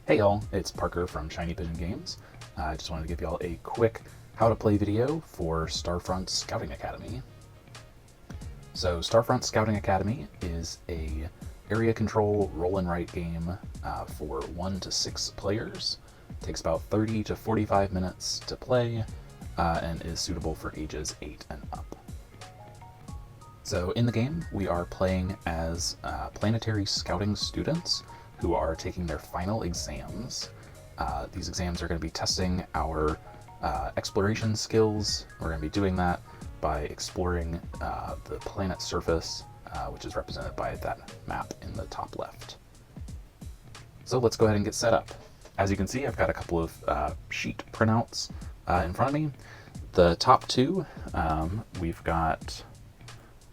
Hey y'all, it's Parker from Shiny Pigeon Games. I just wanted to give y'all a quick how to play video for Starfront Scouting Academy. So Starfront Scouting Academy is a area control roll and write game for 1 to 6 players. It takes about 30 to 45 minutes to play and is suitable for ages 8 and up. So in the game, we are playing as planetary scouting students who are taking their final exams. These exams are going to be testing our exploration skills. We're going to be doing that by exploring the planet's surface, which is represented by that map in the top left. So let's go ahead and get set up. As you can see, I've got a couple of sheet printouts in front of me. The top two, we've got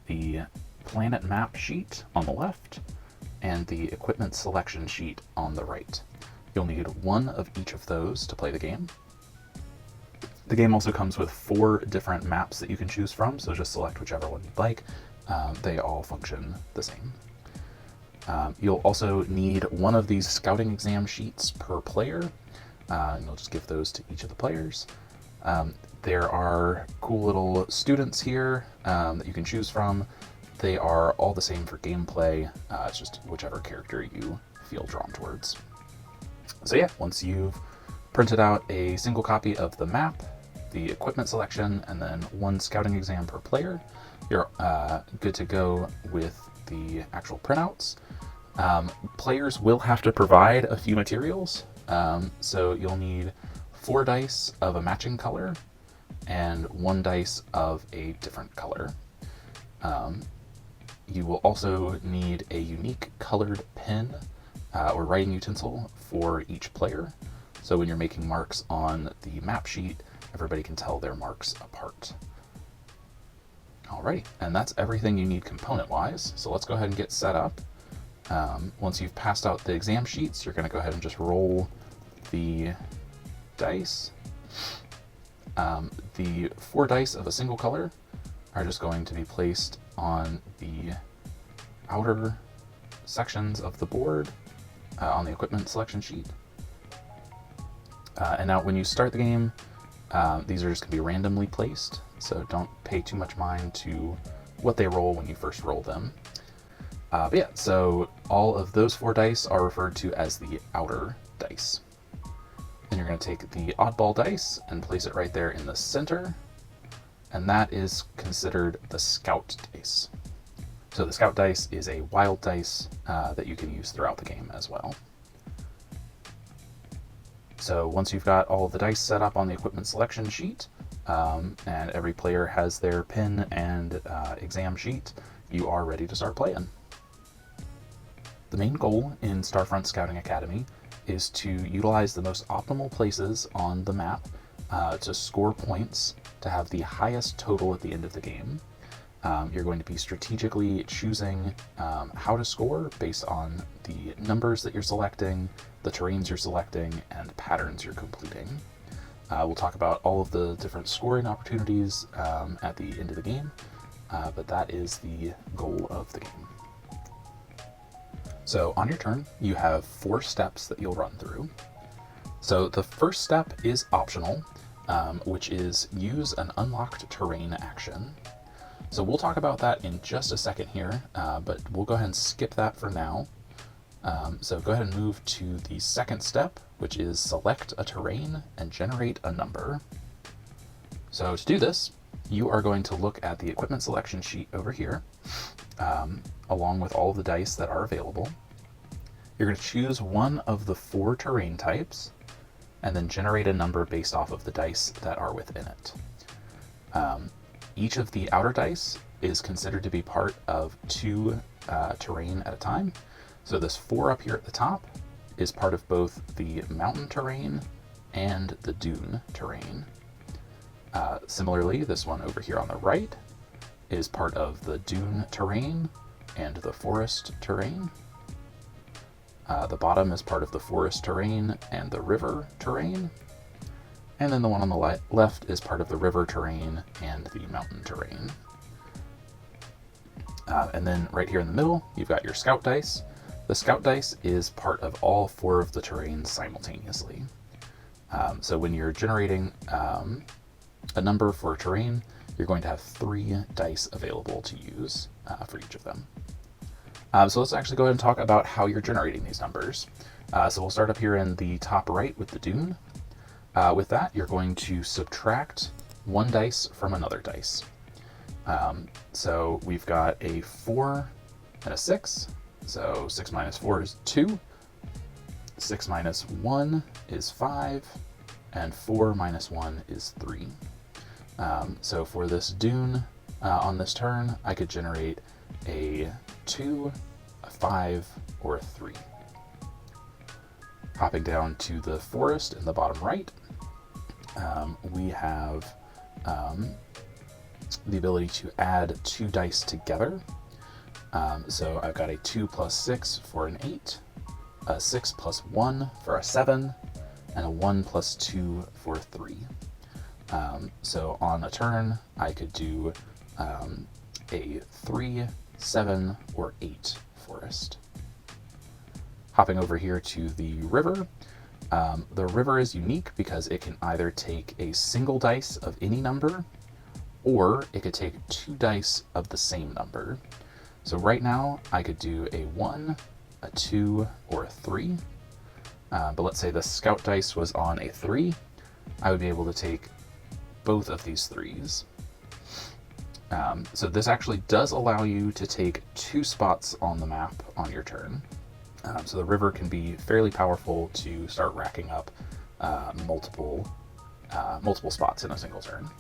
the planet map sheet on the left and the equipment selection sheet on the right. You'll need one of each of those to play the game. The game also comes with 4 different maps that you can choose from, so just select whichever one you'd like. They all function the same. You'll also need one of these scouting exam sheets per player, and you'll just give those to each of the players. There are cool little students here that you can choose from. They are all the same for gameplay, it's just whichever character you feel drawn towards. So yeah, once you've printed out a single copy of the map, the equipment selection, and then 1 scouting exam per player, you're good to go with the actual printouts. Players will have to provide a few materials, so you'll need 4 dice of a matching color and 1 dice of a different color. You will also need a unique colored pen or writing utensil for each player. So when you're making marks on the map sheet, everybody can tell their marks apart. Alrighty, and that's everything you need component-wise. So let's go ahead and get set up. Once you've passed out the exam sheets, you're going to go ahead and just roll the dice. The 4 dice of a single color are just going to be placed on the outer sections of the board on the equipment selection sheet. And now when you start the game, these are just going to be randomly placed, so don't pay too much mind to what they roll when you first roll them. But yeah, so all of those 4 dice are referred to as the outer dice. Then you're going to take the oddball dice and place it right there in the center, and that is considered the scout dice. So the scout dice is a wild dice that you can use throughout the game as well. So once you've got all of the dice set up on the equipment selection sheet, and every player has their pin and exam sheet, you are ready to start playing. The main goal in Starfront Scouting Academy is to utilize the most optimal places on the map to score points to have the highest total at the end of the game. You're going to be strategically choosing how to score based on the numbers that you're selecting, the terrains you're selecting, and patterns you're completing. We'll talk about all of the different scoring opportunities at the end of the game, but that is the goal of the game. So on your turn, you have 4 steps that you'll run through. So the first step is optional, which is use an unlocked terrain action. So we'll talk about that in just a second here, but we'll go ahead and skip that for now. So go ahead and move to the second step, which is select a terrain and generate a number. So to do this, you are going to look at the equipment selection sheet over here, along with all of the dice that are available. You're going to choose one of the 4 terrain types, and then generate a number based off of the dice that are within it. Each of the outer dice is considered to be part of 2 terrain at a time. So this 4 up here at the top is part of both the mountain terrain and the dune terrain. Similarly, this one over here on the right is part of the dune terrain and the forest terrain. The bottom is part of the forest terrain and the river terrain. And then the one on the left is part of the river terrain and the mountain terrain. And then right here in the middle, you've got your scout dice. The scout dice is part of all 4 of the terrains simultaneously. So when you're generating a number for a terrain, you're going to have 3 dice available to use for each of them. So let's actually go ahead and talk about how you're generating these numbers. So we'll start up here in the top right with the dune. With that, you're going to subtract 1 dice from another dice. So we've got a 4 and a 6. So 6 minus 4 is 2. 6 minus 1 is 5. And 4 minus 1 is 3. So for this dune on this turn, I could generate a 2, a 5, or a 3. Hopping down to the forest in the bottom right, we have the ability to add 2 dice together. So I've got a 2 plus 6 for an 8, a 6 plus 1 for a 7, and a 1 plus 2 for 3. So on a turn, I could do a 3, 7, or 8 forest. Hopping over here to the river. The river is unique because it can either take a single dice of any number, or it could take 2 dice of the same number. So right now, I could do a 1, a 2, or a 3. But let's say the scout dice was on a 3. I would be able to take both of these 3s. So this actually does allow you to take 2 spots on the map on your turn. So the river can be fairly powerful to start racking up multiple spots in a single turn.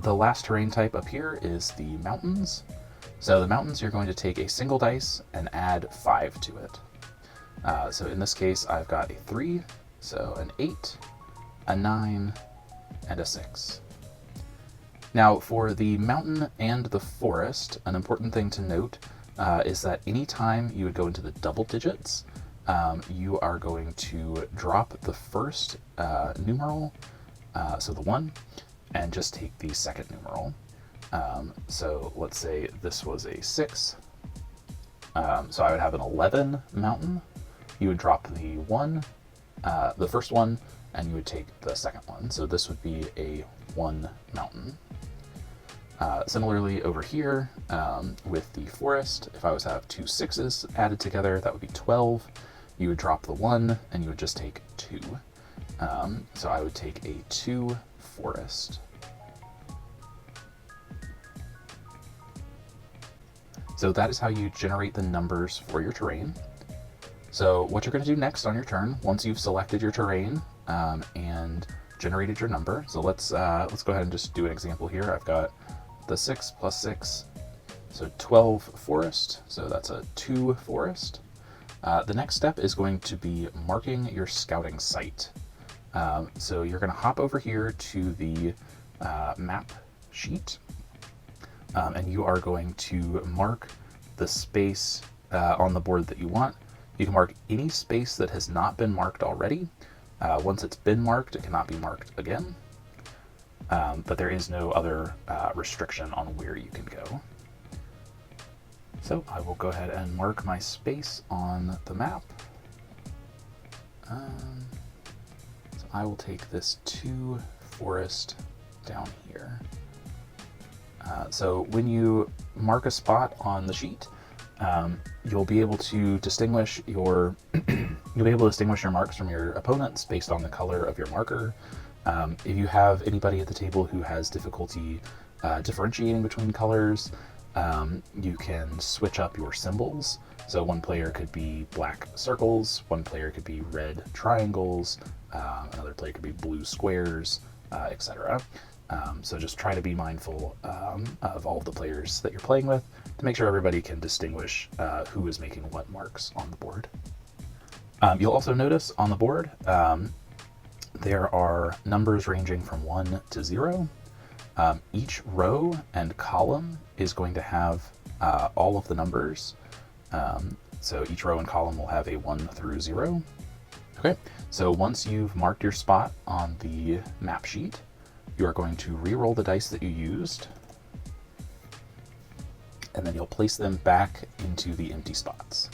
The last terrain type up here is the mountains. So the mountains, you're going to take a single dice and add 5 to it. So in this case, I've got a 3, so an 8, a 9, and a 6. Now for the mountain and the forest, an important thing to note is that anytime you would go into the double digits, you are going to drop the first numeral, so the 1, and just take the second numeral. So let's say this was a 6. So I would have an 11 mountain. You would drop the 1, the first one, and you would take the second one. So this would be a 1 mountain. Similarly over here with the forest, if I was to have 2 6s added together, that would be 12. You would drop the 1 and you would just take 2. So I would take a 2 forest. So that is how you generate the numbers for your terrain. So what you're going to do next on your turn, once you've selected your terrain and generated your number, so let's go ahead and just do an example here. I've got the 6 plus 6, so 12 forest, so that's a 2 forest. The next step is going to be marking your scouting site. So you're going to hop over here to the map sheet, and you are going to mark the space on the board that you want. You can mark any space that has not been marked already. Once it's been marked, it cannot be marked again. But there is no other restriction on where you can go. So I will go ahead and mark my space on the map. So I will take this 2 forest down here. So when you mark a spot on the sheet, you'll be able to distinguish your marks from your opponents based on the color of your marker. If you have anybody at the table who has difficulty differentiating between colors, you can switch up your symbols. So one player could be black circles, one player could be red triangles, another player could be blue squares, etc. So just try to be mindful of all of the players that you're playing with to make sure everybody can distinguish who is making what marks on the board. You'll also notice on the board there are numbers ranging from 1 to 0. Each row and column is going to have all of the numbers. So each row and column will have a 1 through 0. Okay, so once you've marked your spot on the map sheet, you are going to re-roll the dice that you used. and then you'll place them back into the empty spots.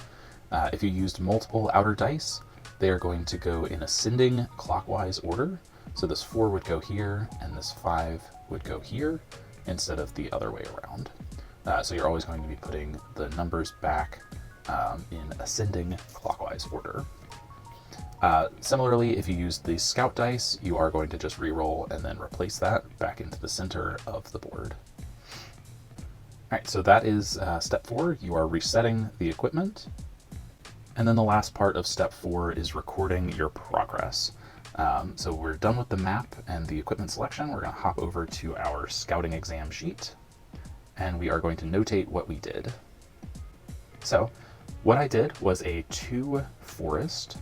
If you used multiple outer dice, they are going to go in ascending clockwise order. So this 4 would go here, and this 5 would go here, instead of the other way around. So you're always going to be putting the numbers back in ascending clockwise order. Similarly, if you use the scout dice, you are going to just re-roll and then replace that back into the center of the board. All right, so that is step 4. You are resetting the equipment. And then the last part of step 4 is recording your progress. So we're done with the map and the equipment selection. We're going to hop over to our scouting exam sheet, and we are going to notate what we did. So what I did was a 2 forest.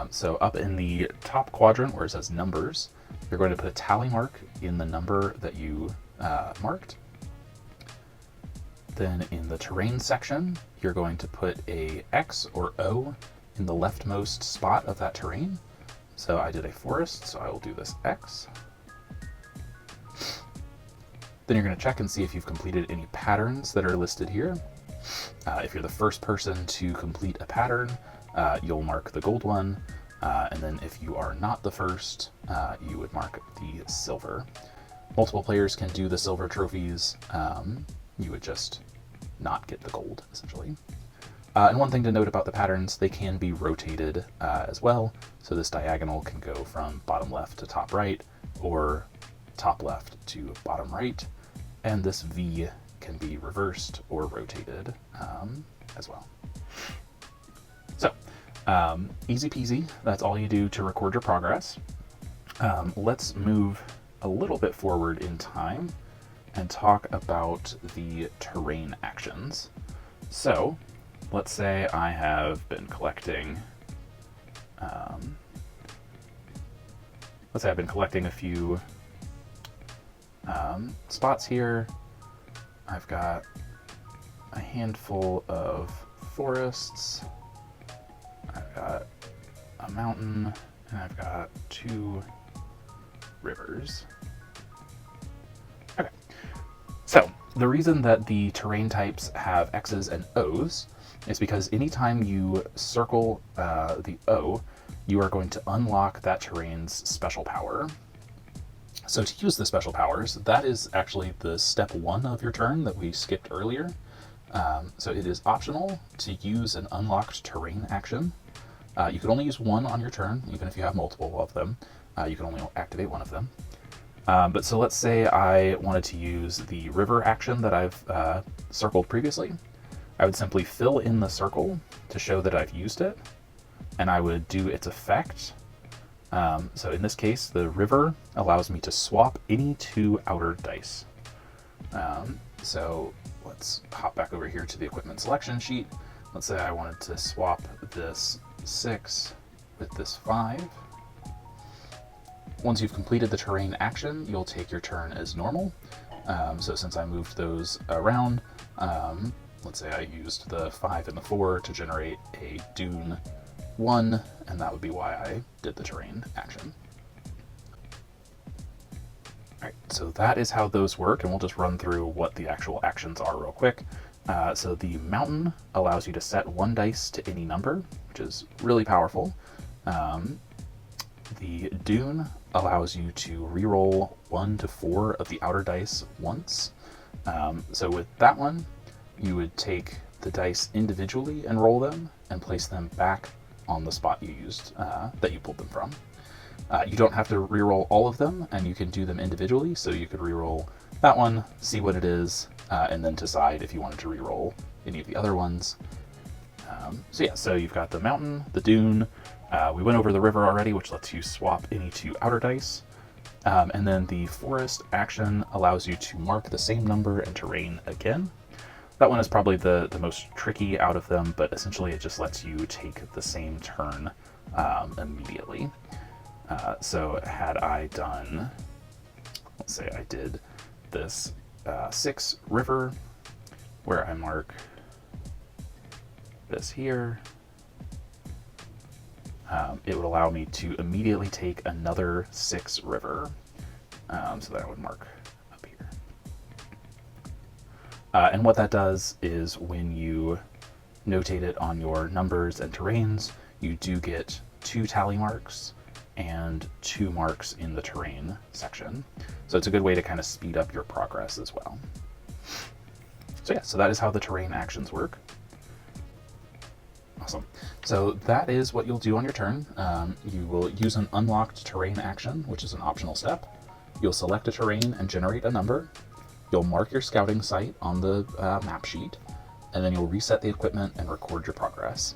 So up in the top quadrant where it says numbers, you're going to put a tally mark in the number that you marked. Then in the terrain section, you're going to put a X or O in the leftmost spot of that terrain. So I did a forest, so I will do this X. Then you're going to check and see if you've completed any patterns that are listed here. If you're the first person to complete a pattern, you'll mark the gold one, and then if you are not the first, you would mark the silver. Multiple players can do the silver trophies. You would just not get the gold, essentially. And one thing to note about the patterns, they can be rotated as well. So this diagonal can go from bottom left to top right, or top left to bottom right. And this V can be reversed or rotated as well. So easy peasy, that's all you do to record your progress. Let's move a little bit forward in time and talk about the terrain actions. So let's say I have been collecting, a few spots here. I've got a handful of forests, I've got a mountain, and I've got 2 rivers. Okay, so the reason that the terrain types have X's and O's is because anytime you circle the O, you are going to unlock that terrain's special power. So to use the special powers, that is actually the step 1 of your turn that we skipped earlier. So it is optional to use an unlocked terrain action. You can only use 1 on your turn, even if you have multiple of them. You can only activate 1 of them. But so let's say I wanted to use the river action that I've circled previously. I would simply fill in the circle to show that I've used it, and I would do its effect. So in this case, the river allows me to swap any 2 outer dice. So let's hop back over here to the equipment selection sheet. Let's say I wanted to swap this 6 with this 5. Once you've completed the terrain action, you'll take your turn as normal. So since I moved those around, let's say I used the 5 and the 4 to generate a dune 1, and that would be why I did the terrain action. All right, so that is how those work, and we'll just run through what the actual actions are real quick. So the mountain allows you to set 1 dice to any number, which is really powerful. The dune allows you to reroll 1 to 4 of the outer dice once. So with that one, you would take the dice individually and roll them and place them back on the spot you used, that you pulled them from. You don't have to reroll all of them, and you can do them individually, so you could reroll that one, see what it is, and then decide if you wanted to reroll any of the other ones. So you've got the mountain, the dune, we went over the river already, which lets you swap any 2 outer dice, and then the forest action allows you to mark the same number and terrain again. That one is probably the most tricky out of them, but essentially it just lets you take the same turn immediately. So had I done, let's say I did this 6 river, where I mark this here, it would allow me to immediately take another 6 river. So that I would mark up here. And what that does is when you notate it on your numbers and terrains, you do get 2 tally marks and 2 marks in the terrain section. So it's a good way to kind of speed up your progress as well. So yeah, so that is how the terrain actions work. Awesome. So that is what you'll do on your turn. You will use an unlocked terrain action, which is an optional step. You'll select a terrain and generate a number. You'll mark your scouting site on the map sheet, and then you'll reset the equipment and record your progress.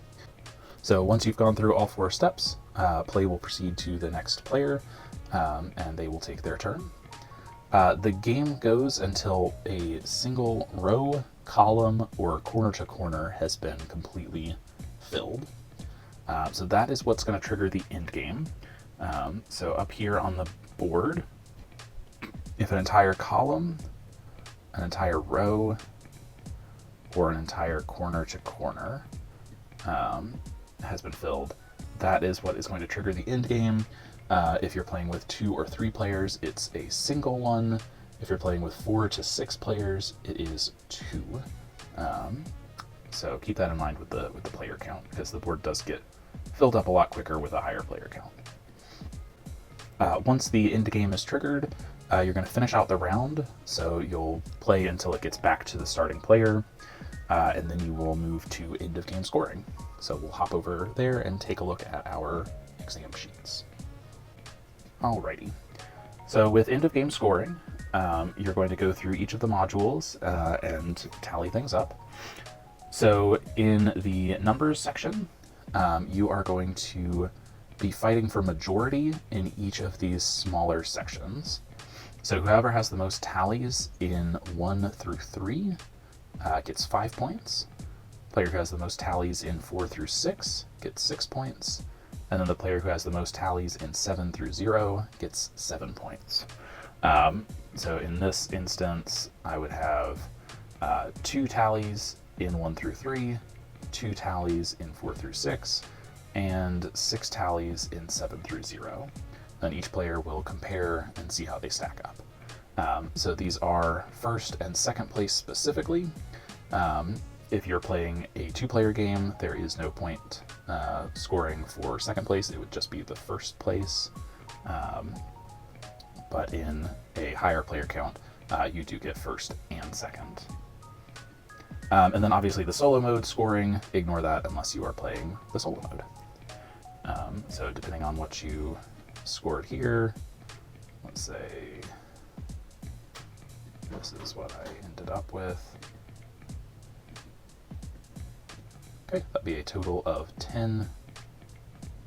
So once you've gone through all 4 steps, play will proceed to the next player, and they will take their turn. The game goes until a single row, column, or corner to corner has been completely filled. So that is what's going to trigger the end game. So up here on the board, if an entire column, an entire row, or an entire corner to corner has been filled, that is what is going to trigger the end game. If you're playing with 2 or 3 players, it's a single one. If you're playing with 4 to 6 players, it is 2. So keep that in mind with the player count, because the board does get filled up a lot quicker with a higher player count. Once the end game is triggered, you're going to finish out the round, so you'll play until it gets back to the starting player, and then you will move to end of game scoring. So we'll hop over there and take a look at our exam sheets. Alrighty. So with end of game scoring, you're going to go through each of the modules and tally things up. So in the numbers section, you are going to be fighting for majority in each of these smaller sections. So whoever has the most tallies in 1 through 3 gets 5 points. Player who has the most tallies in 4 through 6 gets 6 points. And then the player who has the most tallies in 7 through 0 gets 7 points. So in this instance, I would have 2 tallies in 1 through 3, 2 tallies in 4 through 6, and 6 tallies in 7 through 0. Then each player will compare and see how they stack up. So these are first and second place specifically. If you're playing a 2-player game, there is no point scoring for second place. It would just be the first place. But in a higher player count, you do get first and second. And then obviously the solo mode scoring, ignore that unless you are playing the solo mode. So depending on what you scored here, let's say this is what I ended up with. Okay, that'd be a total of 10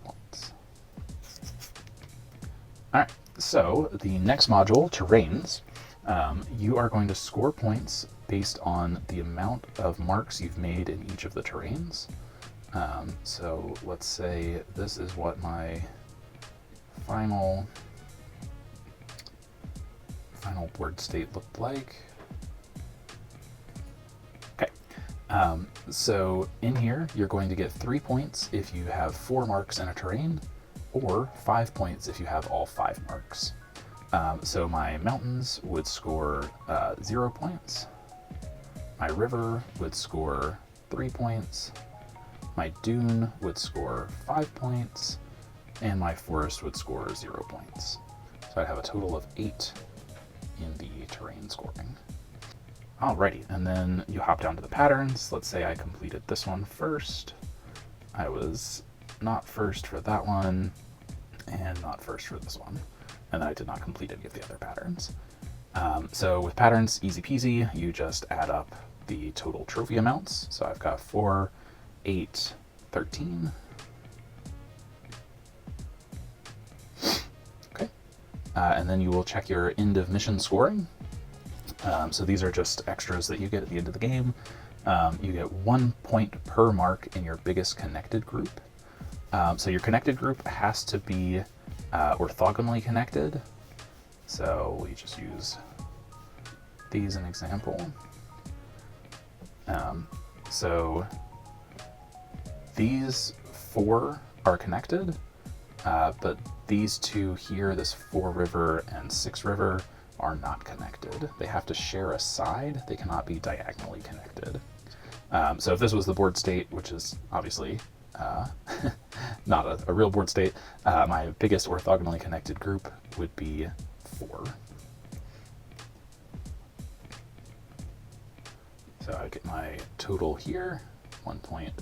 points. All right, so the next module, terrains, you are going to score points based on the amount of marks you've made in each of the terrains. So let's say this is what my final board state looked like. Okay, so in here you're going to get 3 points if you have 4 marks in a terrain, or 5 points if you have all 5 marks. So my mountains would score 0 points, my river would score 3 points, my dune would score 5 points, and my forest would score 0 points. So I'd have a total of 8 in the terrain scoring. Alrighty, and then you hop down to the patterns. Let's say I completed this one first. I was not first for that one, and not first for this one. And then I did not complete any of the other patterns. So with patterns, easy peasy, you just add up the total trophy amounts. So I've got 4, 8, 13. Okay, and then you will check your end of mission scoring. So these are just extras that you get at the end of the game. You get 1 point per mark in your biggest connected group. So your connected group has to be orthogonally connected. So we just use these as an example. So these 4 are connected, but these 2 here, this 4 river and 6 river, are not connected. They have to share a side. They cannot be diagonally connected. So if this was the board state, which is obviously not a real board state, my biggest orthogonally connected group would be 4. So I get my total here, 1 point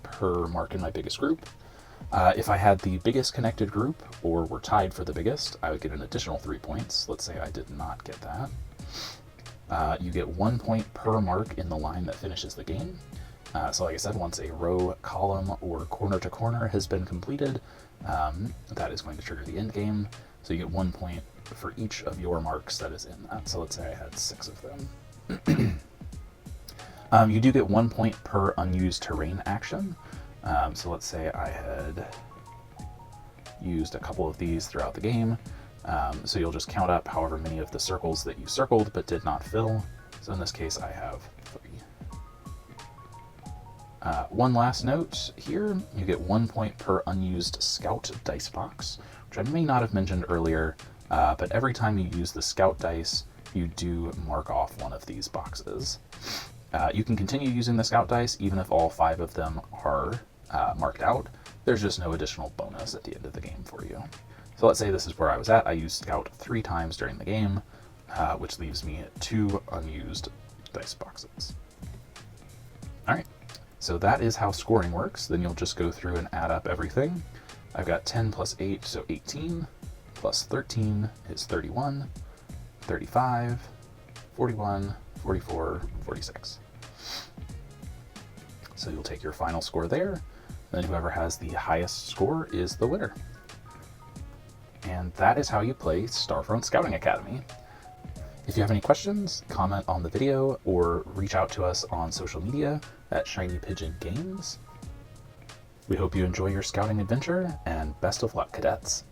per mark in my biggest group. If I had the biggest connected group, or were tied for the biggest, I would get an additional 3 points. Let's say I did not get that. You get 1 point per mark in the line that finishes the game. So like I said, once a row, column, or corner to corner has been completed, that is going to trigger the end game. So you get 1 point for each of your marks that is in that. So let's say I had 6 of them. You do get 1 point per unused terrain action. So let's say I had used a couple of these throughout the game. So you'll just count up however many of the circles that you circled but did not fill. So in this case, I have 3. One last note here, you get 1 point per unused scout dice box, which I may not have mentioned earlier, but every time you use the scout dice, you do mark off one of these boxes. You can continue using the scout dice even if all 5 of them are marked out. There's just no additional bonus at the end of the game for you. So let's say this is where I was at. I used scout 3 times during the game, which leaves me 2 unused dice boxes. All right, so that is how scoring works. Then you'll just go through and add up everything. I've got 10 plus 8, so 18, plus 13 is 31, 35, 41, 44, 46. So you'll take your final score there, then whoever has the highest score is the winner. And that is how you play Starfront Scouting Academy. If you have any questions, comment on the video or reach out to us on social media at Shiny Pigeon Games. We hope you enjoy your scouting adventure, and best of luck, cadets.